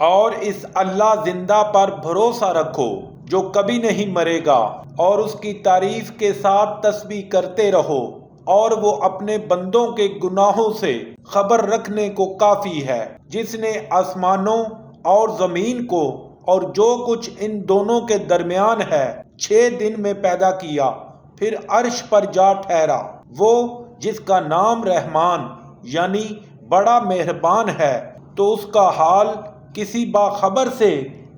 اور اس اللہ زندہ پر بھروسہ رکھو جو کبھی نہیں مرے گا، اور اس کی تعریف کے ساتھ تسبیح کرتے رہو، اور وہ اپنے بندوں کے گناہوں سے خبر رکھنے کو کافی ہے، جس نے آسمانوں اور زمین کو اور جو کچھ ان دونوں کے درمیان ہے 6 دن میں پیدا کیا، پھر عرش پر جا ٹھہرا۔ وہ جس کا نام رحمان یعنی بڑا مہربان ہے، تو اس کا حال کسی باخبر سے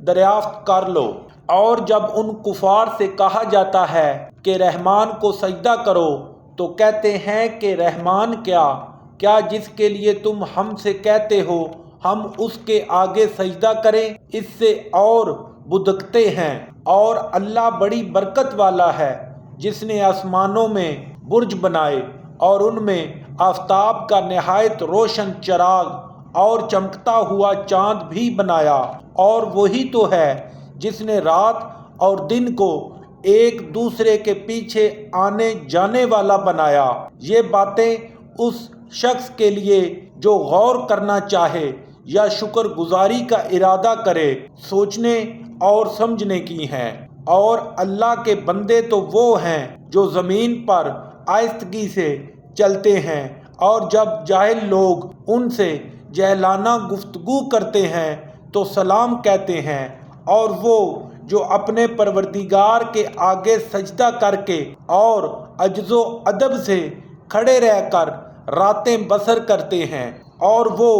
دریافت کر لو۔ اور جب ان کفار سے کہا جاتا ہے کہ رحمان کو سجدہ کرو، تو کہتے ہیں کہ رحمان کیا جس کے لیے تم ہم سے کہتے ہو ہم اس کے آگے سجدہ کریں؟ اس سے اور بدکتے ہیں۔ اور اللہ بڑی برکت والا ہے، جس نے آسمانوں میں برج بنائے اور ان میں آفتاب کا نہایت روشن چراغ اور چمکتا ہوا چاند بھی بنایا۔ اور وہی تو ہے جس نے رات اور دن کو ایک دوسرے کے پیچھے آنے جانے والا بنایا۔ یہ باتیں اس شخص کے لیے جو غور کرنا چاہے یا شکر گزاری کا ارادہ کرے سوچنے اور سمجھنے کی ہیں۔ اور اللہ کے بندے تو وہ ہیں جو زمین پر آہستگی سے چلتے ہیں، اور جب جاہل لوگ ان سے جاہلانہ گفتگو کرتے ہیں تو سلام کہتے ہیں، اور وہ جو اپنے پروردگار کے آگے سجدہ کر کے اور عجز و ادب سے کھڑے رہ کر راتیں بسر کرتے ہیں، اور وہ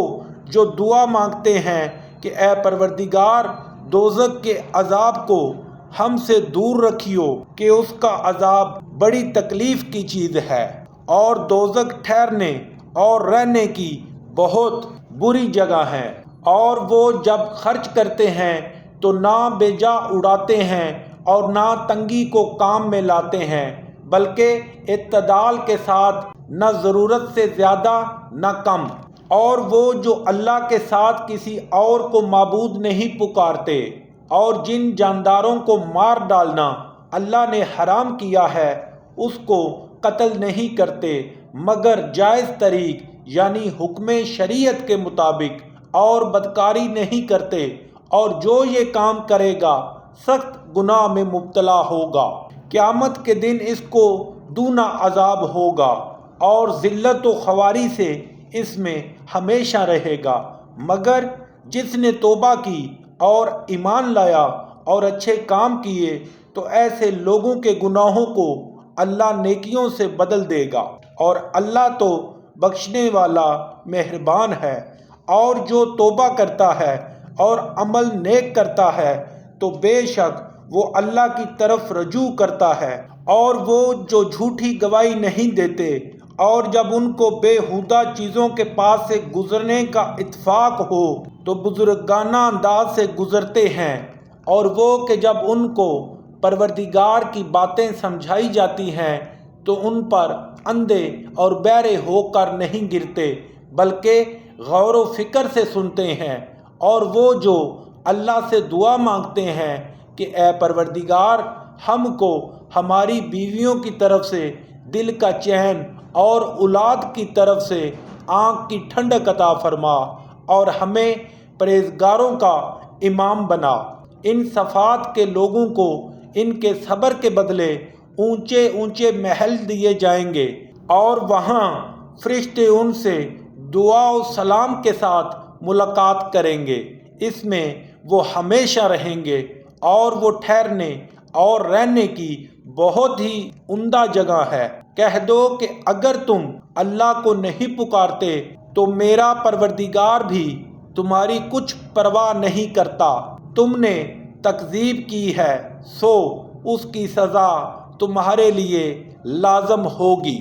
جو دعا مانگتے ہیں کہ اے پروردگار دوزخ کے عذاب کو ہم سے دور رکھیو کہ اس کا عذاب بڑی تکلیف کی چیز ہے، اور دوزخ ٹھہرنے اور رہنے کی بہت بری جگہ ہے۔ اور وہ جب خرچ کرتے ہیں تو نہ بے جا اڑاتے ہیں اور نہ تنگی کو کام میں لاتے ہیں، بلکہ اعتدال کے ساتھ، نہ ضرورت سے زیادہ نہ کم۔ اور وہ جو اللہ کے ساتھ کسی اور کو معبود نہیں پکارتے، اور جن جانداروں کو مار ڈالنا اللہ نے حرام کیا ہے اس کو قتل نہیں کرتے مگر جائز طریق یعنی حکم شریعت کے مطابق، اور بدکاری نہیں کرتے، اور جو یہ کام کرے گا سخت گناہ میں مبتلا ہوگا۔ قیامت کے دن اس کو دونا عذاب ہوگا، اور ذلت و خواری سے اس میں ہمیشہ رہے گا، مگر جس نے توبہ کی اور ایمان لایا اور اچھے کام کیے تو ایسے لوگوں کے گناہوں کو اللہ نیکیوں سے بدل دے گا، اور اللہ تو بخشنے والا مہربان ہے۔ اور جو توبہ کرتا ہے اور عمل نیک کرتا ہے تو بے شک وہ اللہ کی طرف رجوع کرتا ہے۔ اور وہ جو جھوٹی گواہی نہیں دیتے، اور جب ان کو بے ہودہ چیزوں کے پاس سے گزرنے کا اتفاق ہو تو بزرگانہ انداز سے گزرتے ہیں، اور وہ کہ جب ان کو پروردگار کی باتیں سمجھائی جاتی ہیں تو ان پر اندھے اور بہرے ہو کر نہیں گرتے بلکہ غور و فکر سے سنتے ہیں۔ اور وہ جو اللہ سے دعا مانگتے ہیں کہ اے پروردگار ہم کو ہماری بیویوں کی طرف سے دل کا چین اور اولاد کی طرف سے آنکھ کی ٹھنڈک عطا فرما، اور ہمیں پرہیزگاروں کا امام بنا۔ ان صفات کے لوگوں کو ان کے صبر کے بدلے اونچے اونچے محل دیے جائیں گے، اور وہاں فرشتے ان سے دعا و سلام کے ساتھ ملاقات کریں گے۔ اس میں وہ ہمیشہ رہیں گے، اور وہ ٹھہرنے اور رہنے کی بہت ہی عمدہ جگہ ہے۔ کہہ دو کہ اگر تم اللہ کو نہیں پکارتے تو میرا پروردگار بھی تمہاری کچھ پرواہ نہیں کرتا۔ تم نے تکذیب کی ہے سو اس کی سزا تمہارے لیے لازم ہوگی۔